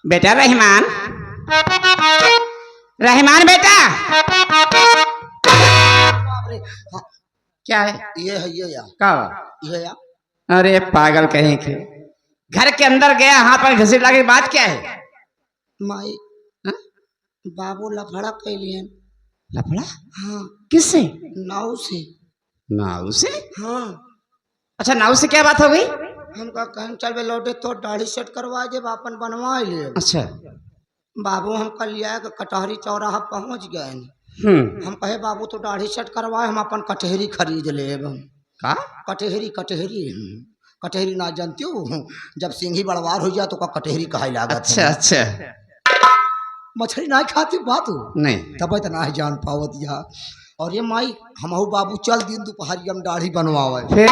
बेटा रहमान, रहमान बेटा। हाँ, क्या है? ये है ये या क्या? ये या अरे पागल कहीं के, घर के अंदर गया हाथ पर घसीट लाके, बात क्या है? माई हाँ? बाबू लफड़ा कैलिए। लफड़ा? हाँ, किससे? नाव से। नाव से? हाँ, अच्छा, नाव से क्या बात हो गई? हमका कहीं चल लौटे तो दाढ़ी सेट करवा दे, अपन बनवा लिए। अच्छा। बाबू हमका लिया के कटहरी चौराहा पहुंच गए। हम कहे बाबू तो दाढ़ी सेट करवाए, हम अपन कटहरी खरीद ले। का? कटहरी कटहरी कटहरी ना जानती हो, जब सिंघी बड़वार हो जाए तो का कटहरी कहा लागत। अच्छा अच्छा। मछली ना खाती बात हो नहीं तब तो ना जान पावत यहाँ। और ये माई हमहू बाबू चल दिन दोपहरी हम दाढ़ी बनवावे। फिर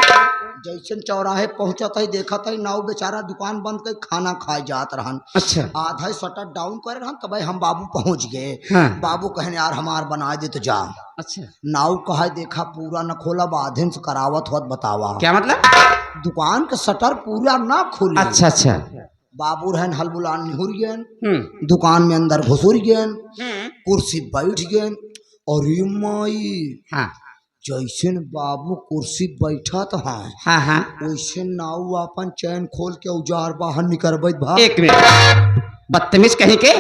जैसे चौराहे पहुंचत है देखत है नाव बेचारा दुकान बंद कर खाना खाए जात रहन। अच्छा। आधा शटर डाउन करे रहन तब हम बाबू पहुंच गए। हाँ। बाबू कहने यार हमार बना दे तो जा। अच्छा, नाव कहा देखा पूरा न खोला, आधे से करावत होत बतावा। क्या मतलब? दुकान के शटर पूरा ना खोली। अच्छा अच्छा। बाबू रहन हलबुलान निहुर गए, दुकान में अंदर घुसुर गए, कुर्सी बैठ गए। और ये माई हाँ जैसे बाबू कुर्सी बैठत है, हाँ हाँ। वैसे नाव अपन चैन खोल के औजार बाहर निकलबैत भाग। एक मिनट, बदतमीज कहीं के,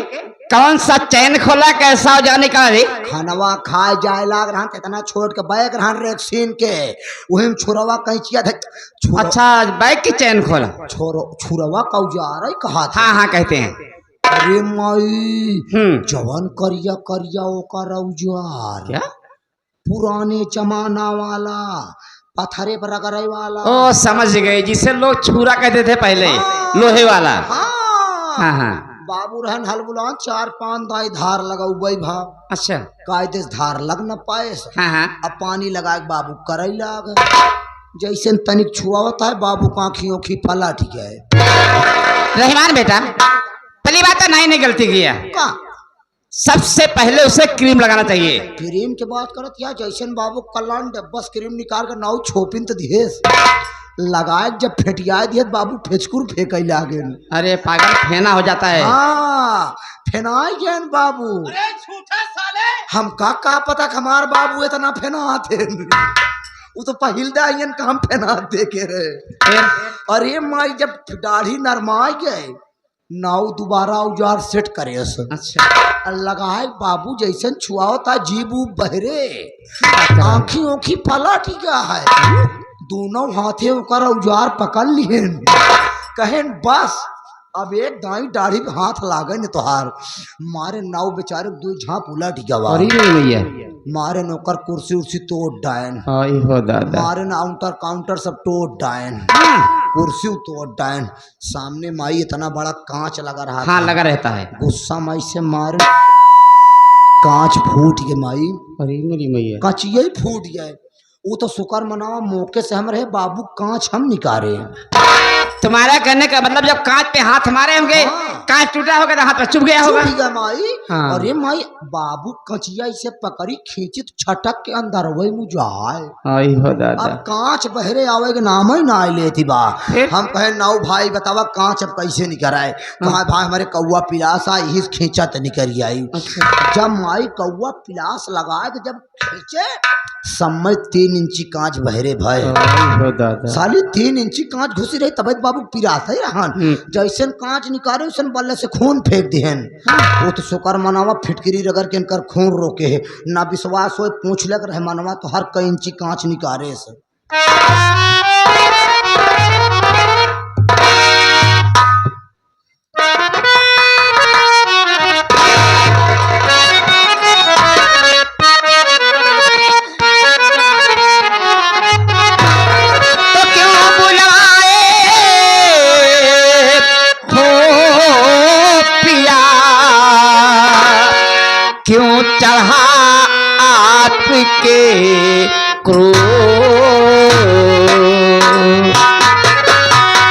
कौन सा चैन खोला, कैसा जाने का रे? खानवा खाए जाए लाग रहा इतना छोड़ के बैग रहा रेक्सीन के, वही में छोरवा कैचिया थे। अच्छा, बैग की चैन खोला? छुरवा का औजार है कहा था। हाँ हाँ कहते हैं। अरे माई जवन करिया करिया ओकर औजार, क्या? पुराने जमाना वाला, पत्थरे पर रगड़े वाला। ओ समझ गए, जिसे लोग छुरा कहते थे पहले। हाँ, लोहे वाला। हाँ हाँ हाँ। बाबू रहन हलबुलान 4-5 दाई धार लगाऊ भाव। अच्छा। कायदे से धार लग न पाए। हाँ हाँ। अब पानी लगा के बाबू करई लाग। जैसे तनिक छुआवता है बाबू का आँखियों की पलट गए। रहमान बेटा, पहली बात तो नहीं गलती किया, का सबसे पहले उसे क्रीम लगाना चाहिए। क्रीम के बात करत या जैसे बाबू कल्याण बस क्रीम निकाल कर नाव छोपिन तो दिहेस लगाए, जब फेटिया दिए बाबू फेचकुर फेंक लागे। अरे पागल, फेना हो जाता है। हाँ फेनाई गए बाबू। अरे झूठा साले, हम का पता हमार बाबू इतना फेना थे। वो तो पहिल दाइन का हम फेना दे के रहे। अरे माई जब दाढ़ी नरमा गए नाव दोबारा औजार सेट करे। अच्छा। लगाए बाबू जैसे छुआओ था जीब उब बहरे, आँखी ओखी पलट गया है। दोनों हाथे होकर औजार पकड़ लिए, कहें बस अब एक दाई दाढ़ी पे हाथ लागे न तोहार। मारे नाव बेचारे दो झाँप उलट गवा। मारे नौकर कुर्सी उर्सी तोड़ डायन, मारे काउंटर काउंटर सब तोड़ डायन, कुर्सी तोड़ डायन। सामने माई इतना बड़ा कांच लगा रहा। हाँ लगा रहता है। गुस्सा माई से मारे कांच फूट गए माई। अरे मेरी मैया, कचिए फूट गए। वो तो शुक्र मनावा मौके से हम रहे बाबू, कांच हम निकाले। तुम्हारा कहने का मतलब जब कांच पे हाथ मारे होंगे, हाँ। कांच टूटा होगा तो हाथ पे चुभ गया होगा। माई हाँ। अरे माई बाबू कचिया इसे पकड़ी खींची तो छटक के अंदर वही मुझाए। अब कांच बहरे आवे के नाम ही ना लेती बा। हम कहे नाउ भाई बतावा कांच अब कैसे निकल आए। कहा भाई हमारे कौआ पिलासा यही खींचा तो निकल आई। जब माई कौआ पिलास लगाए तो जब खींचे समय 3 इंची कांच बहरे भय। साली 3 इंची कांच घुसी रही तब बाबू पिरास ही रहन। जैसे कांच निकाले उसन बल्ले से खून फेंक दिहन। वो तो शुक्र मनावा फिटकरी रगड़ के इनकर खून रोके है। ना विश्वास हो पूछ लग रहे मनवा तो हर कई इंची कांच निकाले से। क्यों चढ़ा आपके क्रोध,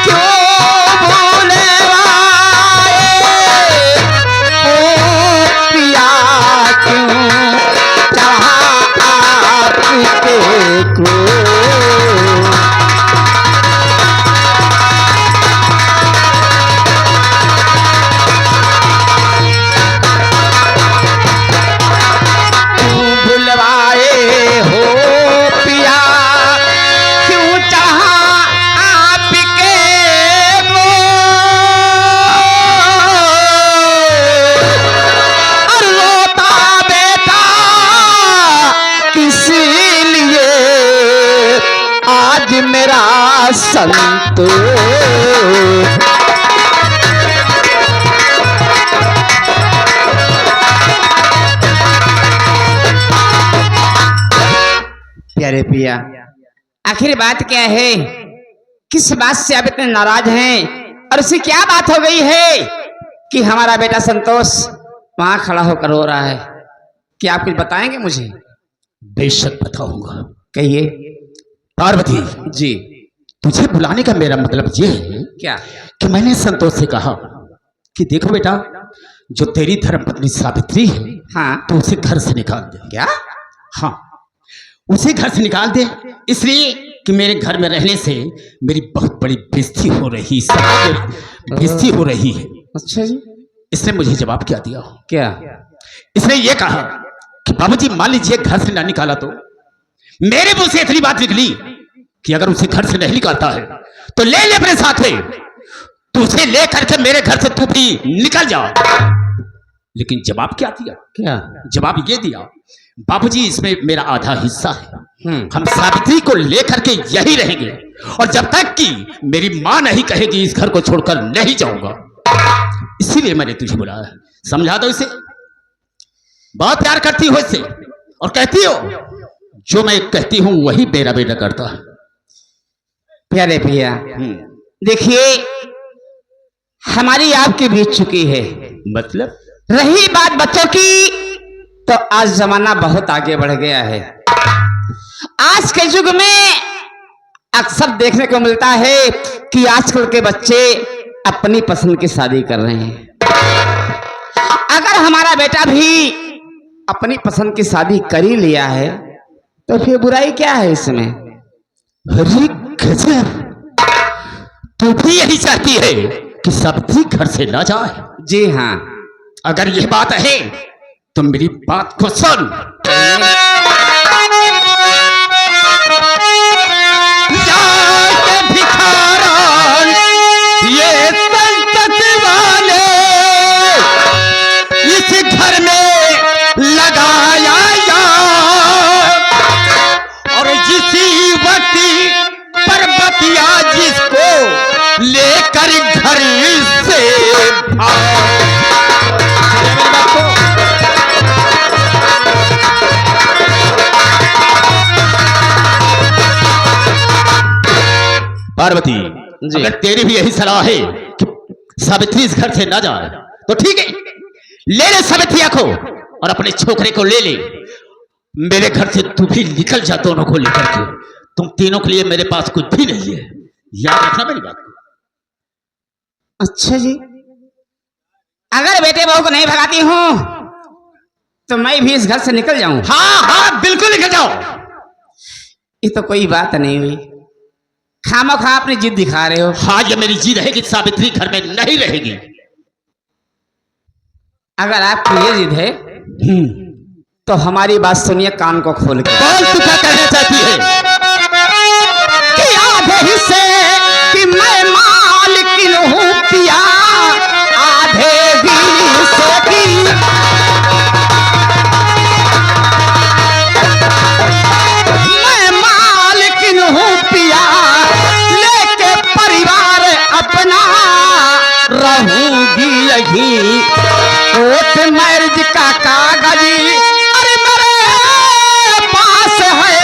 क्यों बुलवाए ओ पिया, क्यों चढ़ा आपके क्रोध। संतोष। प्यारे पिया, आखिर बात क्या है? किस बात से आप इतने नाराज हैं? और उसकी क्या बात हो गई है कि हमारा बेटा संतोष वहां खड़ा होकर रो रहा है? क्या आप कुछ बताएंगे मुझे? बेशक बताऊंगा। कहिए। पार्वती जी। तुझे बुलाने का मेरा मतलब ये है क्या? कि मैंने संतोष से कहा कि देखो बेटा, जो तेरी धर्मपत्नी सावित्री है, हाँ। तो उसे घर से निकाल दे। क्या? हाँ, उसे घर से निकाल दे, इसलिए कि मेरे घर में रहने से मेरी बहुत बड़ी बेइज्जती हो रही, बेइज्जती हो रही है। अच्छा जी। इसने मुझे जवाब क्या दिया? क्या? इसने ये कहा कि बाबूजी मान लीजिए घर से ना निकाला तो मेरे मुंह से इतनी बात निकली कि अगर उसे घर से नहीं निकालता है तो ले ले अपने साथ में, तो उसे ले करके मेरे घर से तू भी निकल जा। लेकिन जवाब क्या दिया? क्या? जवाब ये दिया, बाबूजी इसमें मेरा आधा हिस्सा है, हम सावित्री को लेकर के यही रहेंगे, और जब तक कि मेरी मां नहीं कहेगी इस घर को छोड़कर नहीं जाऊंगा। इसीलिए मैंने तुझे बुलाया। समझा दो इसे, बहुत प्यार करती हो इससे, और कहती हो जो मैं कहती हूं वही मेरा बेटा करता है। प्यारे भैया, देखिए हमारी आपकी बीत चुकी है। मतलब? रही बात बच्चों की, तो आज जमाना बहुत आगे बढ़ गया है। आज के युग में अक्सर देखने को मिलता है कि आजकल के बच्चे अपनी पसंद की शादी कर रहे हैं। अगर हमारा बेटा भी अपनी पसंद की शादी कर ही लिया है तो फिर बुराई क्या है इसमें? अरे गजब, तू भी यही चाहती है कि सावित्री घर से ना जाए? जी हाँ। अगर यह बात है तो मेरी बात को सुन। जाके भिखारन ये संतति वाले इस घर में लगाया और जिसी वक्ति पर्वतिया जिसको लेकर घर से पार्वती, अगर तेरी भी यही सलाह है कि सावित्री इस घर से ना जाए तो ठीक है, ले ले सावित्री को और अपने छोकरे को ले ले, मेरे घर से तू भी निकल जा, दोनों को लेकर के। तुम तीनों के लिए मेरे पास कुछ भी नहीं है, याद रखना मेरी बात को। अच्छा जी, अगर बेटे बहू को नहीं भगाती हूं तो मैं भी इस घर से निकल जाऊं? हाँ हाँ बिल्कुल निकल जाओ। ये तो कोई बात नहीं हुई, खामोखा अपनी जिद दिखा रहे हो। हाँ, ये मेरी जिद है कि सावित्री घर में नहीं रहेगी। अगर आपकी ये जिद है तो हमारी बात सुनिए कान को खोल के। बोल, तू क्या कहना चाहती है? कि आधे हिस्से कि मैं मालिकिन हूं पिया, आधे हिस्से की मैं मालिकिन हूं पिया, लेके परिवार अपना रहूंगी यही, कोर्ट मैरिज का कागज अरे मेरे पास है,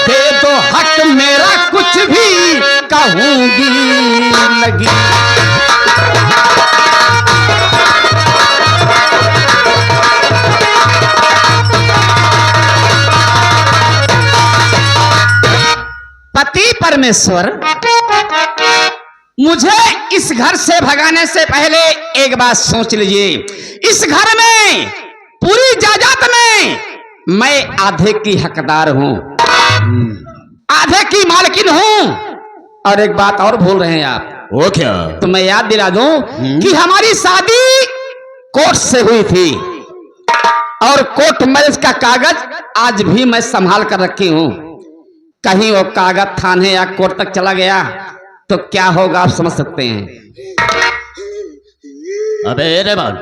दे दो हक मेरा कुछ भी कहूंगी लगी। पति परमेश्वर, मुझे इस घर से भगाने से पहले एक बात सोच लीजिए, इस घर में पूरी जायदाद में मैं आधे की हकदार हूं, आधे की मालकिन हूं। और एक बात और भूल रहे हैं आप। वो क्या? तो मैं याद दिला दूं कि हमारी शादी कोर्ट से हुई थी, और कोर्ट मैरिज का कागज आज भी मैं संभाल कर रखी हूं। कहीं वो कागज थाने या कोर्ट तक चला गया तो क्या होगा आप समझ सकते हैं। अबे रेबान,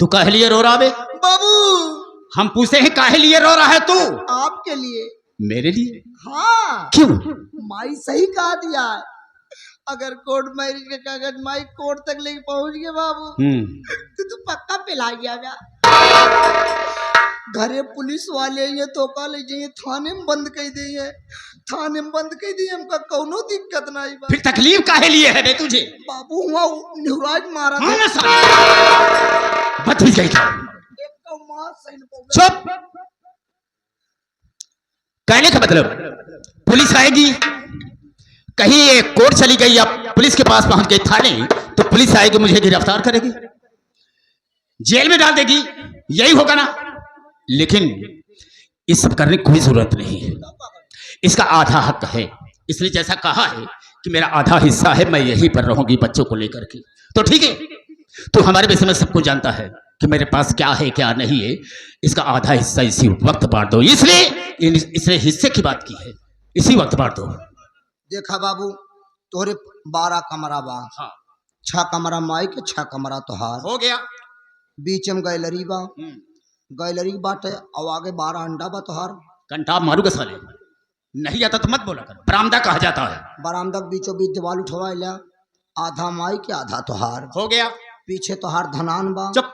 तू काहे लिए रो रहा है? बाबू, हम पूछते हैं काहे लिए रो रहा है तू? आपके लिए। मेरे लिए? हाँ क्यों? माई सही कहा दिया है। अगर कोर्ट मैरिज के कागज माई कोर्ट तक लेके पहुंच गए बाबू तो तू पक्का पिला गया। घरे पुलिस वाले ये तो का ले जाइए थाने में बंद कर दिए, थाने में बंद कर दिए, हमका कोनो दिक्कत नहीं बा। फिर तकलीफ काहे लिए है बे तुझे? बाबू हुआ निहुराज मारा हाँ ना बदतमीज कहीं का। एक तो मार सही न चुप। कहने का मतलब पुलिस आएगी, कहीं ये कोर्ट चली गई या पुलिस के पास पहुंच गई थाने, तो पुलिस आएगी मुझे गिरफ्तार करेगी, जेल में डाल देगी, यही होगा ना। लेकिन इस सब करने की कोई जरूरत नहीं है। इसका आधा हक है, इसलिए जैसा कहा है कि मेरा आधा हिस्सा है, मैं यहीं पर रहूंगी बच्चों को लेकर के। तो ठीक है, तो हमारे विषय में सब कुछ जानता है कि मेरे पास क्या है क्या नहीं है। इसका आधा हिस्सा इसी वक्त बांट दो, इसलिए हिस्से की बात की है, इसी वक्त बांट दो। देखा बाबू तोरे 12 कमरा बा। हाँ। 6 कमरा माई के 6 कमरा तोहार हो गया। बीच में गैलरी बा, गैलरी बाटे और आगे 12 अंडा बा तोहार। कंटाप मारूंगा साले, नहीं आता तो मत बोला कर। बरामदा कहा जाता है। बरामदा बीचों बीच दीवार उठवा लिया, आधा माई के आधा तोहार। हो गया। पीछे तोहार धनान बा। चुप।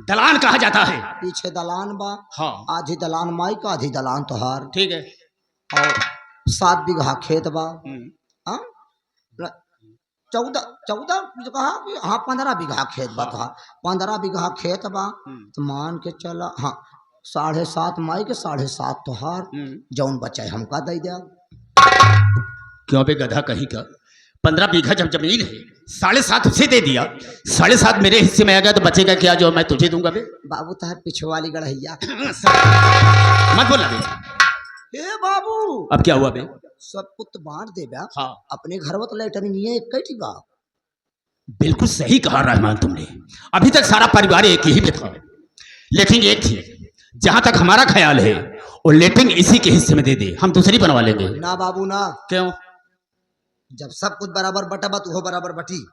दलान कहा जाता है। पीछे दलान बा। हाँ। आधी दलान माई का, आधी दलान तोहार। ठीक है। और 7 बीघा खेत बा। हाँ 14 कहा कि हाँ 15 बीघा खेत बा तोहार। 15 बीघा खेत बा तो मान के चला हाँ 7.5 माई के 7.5 तोहार। जौन बचा है हमका दे दिया। क्यों बे गधा कहीं का? 15 बीघा जब जमीन है, 7.5 उसे दे दिया, 7.5 मेरे हिस्से में आ गया तो बचेगा क्या जो मैं तुझे दूंगा बे? बाबू तहर पिछवाली गढ़ैया मत बोला बे। ए बाबू अब क्या हुआ बे? सब कुछ बांट दे बा। हाँ। अपने घर में तो लेटरिन नहीं है, एक बा। बिल्कुल सही कहा रहमान तुमने। अभी तक सारा परिवार एक ही में था, लेकिन एक थी, जहां तक हमारा ख्याल है वो लेटरिन इसी के हिस्से में दे दे, हम दूसरी बनवा लेंगे। ना बाबू ना। क्यों? जब सब कुछ बराबर बटा बा तो वो बराबर बटी।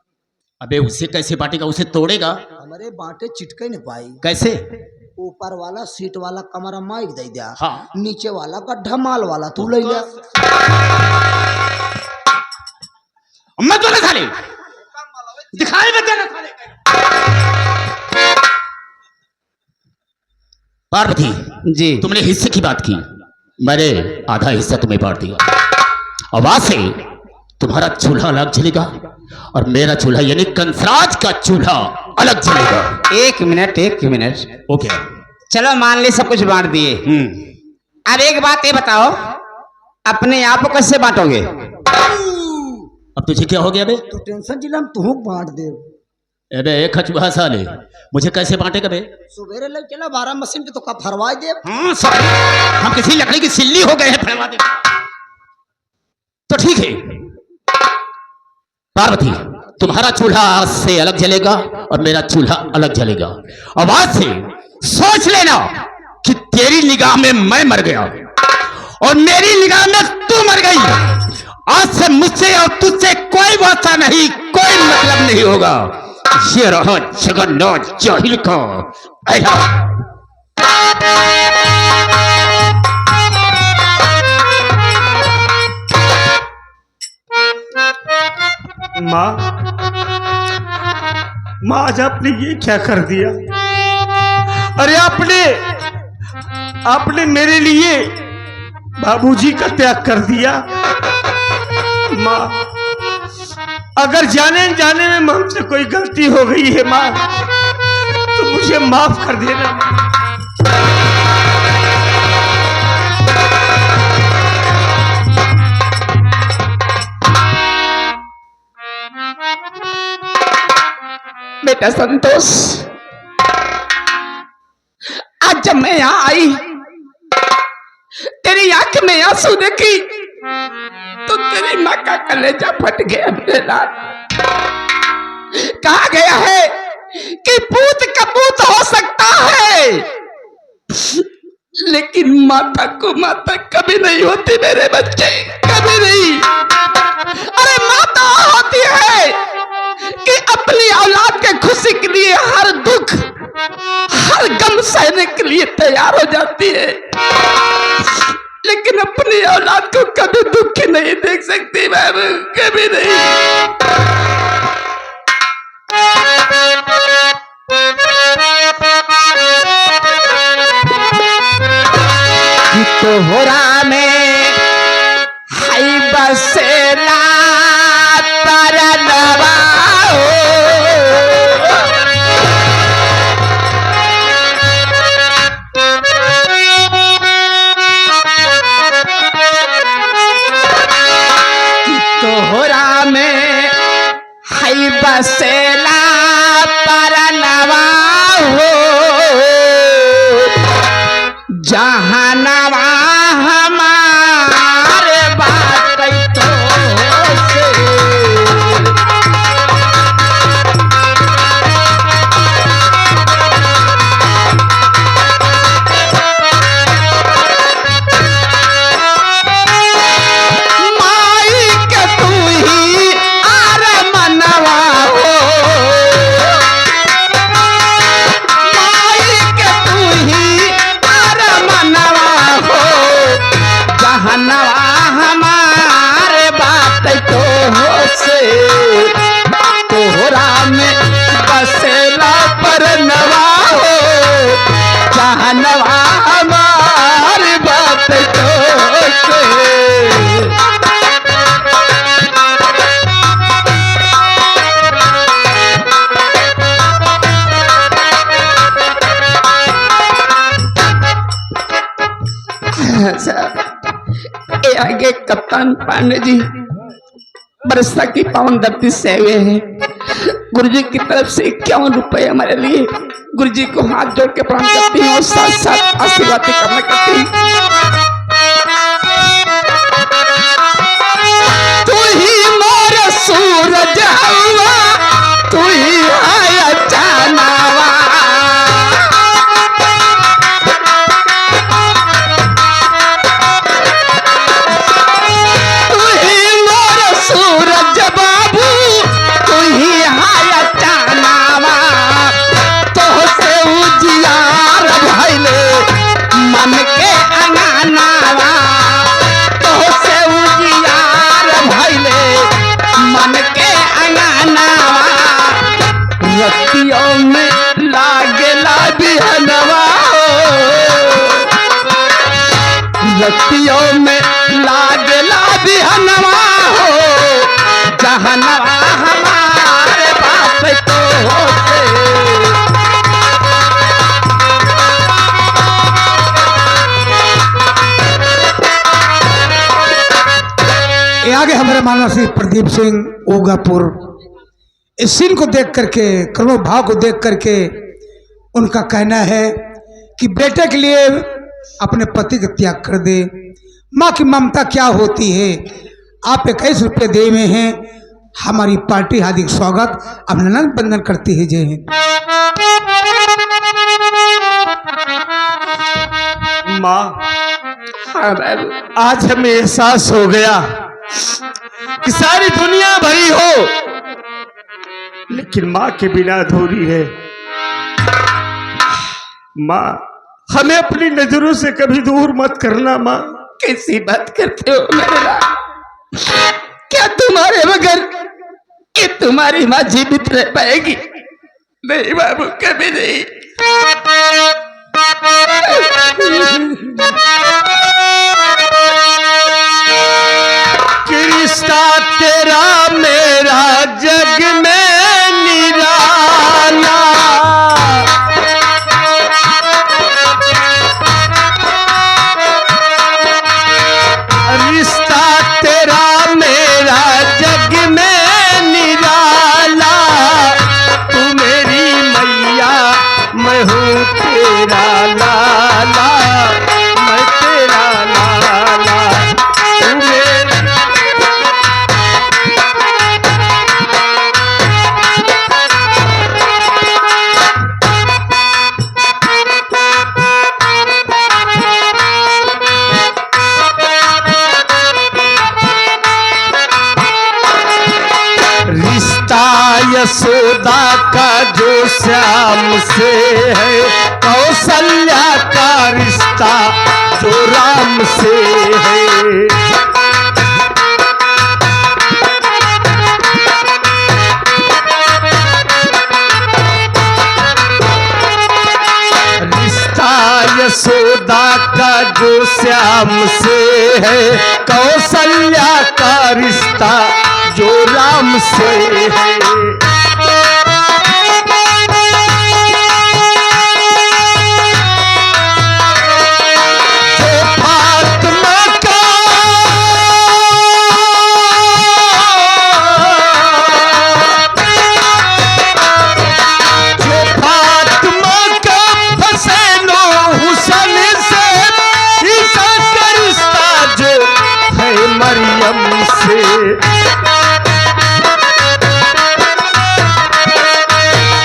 अबे उसे कैसे बांटेगा? उसे तोड़ेगा। हमारे बांटे चिटके नहीं पाई। कैसे? ऊपर वाला सीट वाला कमरा माइक दे दिया। हाँ। नीचे वाला का ढमाल वाला तू ले लिया। मत बोले साले, दिखाई मत देना साले। पार्वती जी, तुमने हिस्से की बात की, मैंने आधा हिस्सा तुम्हें बांट दिया। अब आज से तुम्हारा चूल्हा अलग जलेगा और मेरा चूल्हा यानी कंसराज का चूल्हा अलग जलेगा। एक मिनट। ओके, चलो मान ली सब कुछ बांट दिए। अब एक बात ये बताओ, अपने आप को कैसे बांटोगे? अब तुझे क्या हो गया बे? तू टेंशन जिला तू बांट दे। अबे एक खचुहा साले, मुझे कैसे बांटेगा बे? सुबेरे लग चला 12 मशीन पे तो का फरवा दे। हाँ साले, हम किसी लकड़ी की सिल्ली हो गए हैं फरवा दे। तो ठीक है पार्वती, तुम्हारा चूल्हा आज से अलग जलेगा और मेरा चूल्हा अलग जलेगा। अब आज से सोच लेना कि तेरी निगाह में मैं मर गया और मेरी निगाह में तू मर गई। आज से मुझसे और तुझसे कोई वास्ता नहीं, कोई मतलब नहीं होगा। ये रहा जगन्नाथ जाहिल का ऐलान। माँ आज आपने ये क्या कर दिया? अरे आपने मेरे लिए बाबूजी का त्याग कर दिया। माँ अगर जाने में हमसे कोई गलती हो गई है माँ, तो मुझे माफ कर देना। बेटा संतोष, आज जब मैं यहाँ आई तेरी आंख में आंसू देखी तो तेरी माँ का कलेजा फट गया। मेरे लाल, कहा गया है कि पूत कपूत हो सकता है, लेकिन माता को माता कभी नहीं होती मेरे बच्चे, कभी नहीं। अरे माता होती है कि अपनी औलाद के खुशी के लिए हर दुख हर गम सहने के लिए तैयार हो जाती है। लेकिन अपनी औलाद को कभी दुखी नहीं देख सकती बाबू, कभी नहीं। तोहरा में है बसेला परनवा तोहरा में है बसेला परनवा हो जहानवा हमारे बात तो से माई के तू ही आर मनवा हो, माई के तू ही आर मनवा हो जहनवा हमारे बात तो हो से तोहरा में बसेला परनवा हो जहनवा हमारे बात तो से। ए आगे कप्तान पांडे जी बरसा की पावन धरती से हुए हैं। गुरु जी की तरफ से 51 रुपए हमारे लिए, गुरु जी को हाथ जोड़ के प्रणाम करती हूँ और साथ साथ आशीर्वाद करना करती हूँ। तू ही मोर सूरज हुआ, तू ही आया चानावा, सूरज बाबू तू ही हाया चानावा, तो से उजियार भइले मन के अंगनावा, तो से उजियार भइले मन के अंगनावा, रतियों में लागेला बिहनवा रतियों में लागेला बिहनवा हो जहनवा हमारे बाप तो होते। ये आगे हमारे मानसी प्रदीप सिंह ओगापुर इस सीन को देख करके, करुण भाव को देख करके उनका कहना है कि बेटे के लिए अपने पति का त्याग कर दे। माँ की ममता क्या होती है। आप 21 रुपये दे हुए हैं। हमारी पार्टी हार्दिक स्वागत अभिनंदन बंदन करती है। जय हिंद। माँ, आज हमें एहसास हो गया कि सारी दुनिया भरी हो लेकिन माँ के बिना अधूरी है। माँ, हमें अपनी नजरों से कभी दूर मत करना। माँ, कैसी बात करते हो मेरे राम? क्या तुम्हारे बगैर ये तुम्हारी माँ जीवित रह पाएगी? नहीं बाबू, कभी नहीं। कि रिश्ता तेरा मेरा जग में निराला, रिश्ता तेरा मेरा जग में निराला, तू मेरी मैया मैं हूँ तेरा लाला, मैं तेरा लाला, तू मेरी। रिश्ता यशोदा का जो श्याम से है, कौशल्या का रिश्ता जो राम से है। रिश्ता यशोदा का जो श्याम से है, कौशल्या का रिश्ता जो राम से है।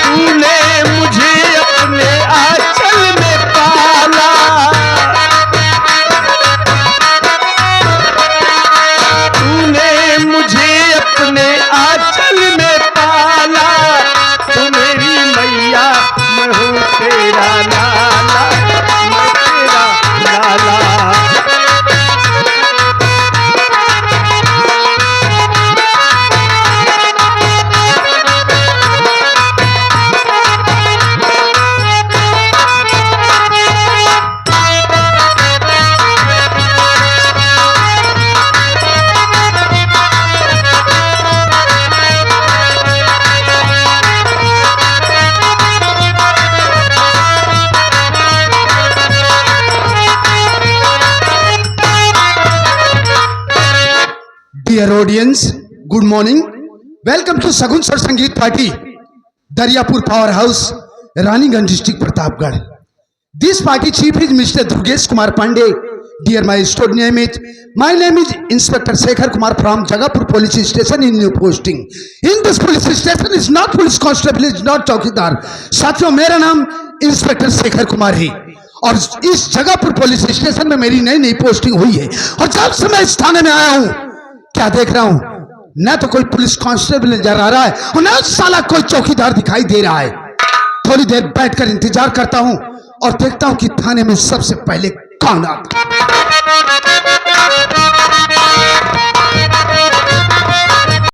तूने मुझे अपने आंचल में पाला, तूने मुझे अपने आंचल में पाला। तू मेरी मैया, मैं हूँ तेरा लाला, मैं तेरा लाला। Dear audience, good morning. Welcome to Sagun Sar Sangeet Party, Daryapur Powerhouse, Raniganj District, Pratapgarh. This party chief is Mr. Durgesh Kumar Pandey. Dear my stored name is, my name is Inspector Shekhar Kumar from Jagapur Police Station in new posting. In this police station is not police constable, is not चौकीदार. साथियों, मेरा नाम inspector Shekhar Kumar है और इस जगहपुर police station में मेरी नई नई पोस्टिंग हुई है। और जब से मैं इस थाने में आया हूँ, क्या देख रहा हूं, न तो कोई पुलिस कांस्टेबल नजर आ रहा है और न साला कोई चौकीदार दिखाई दे रहा है। थोड़ी देर बैठकर इंतजार करता हूं और देखता हूं कि थाने में सबसे पहले कौन आता है।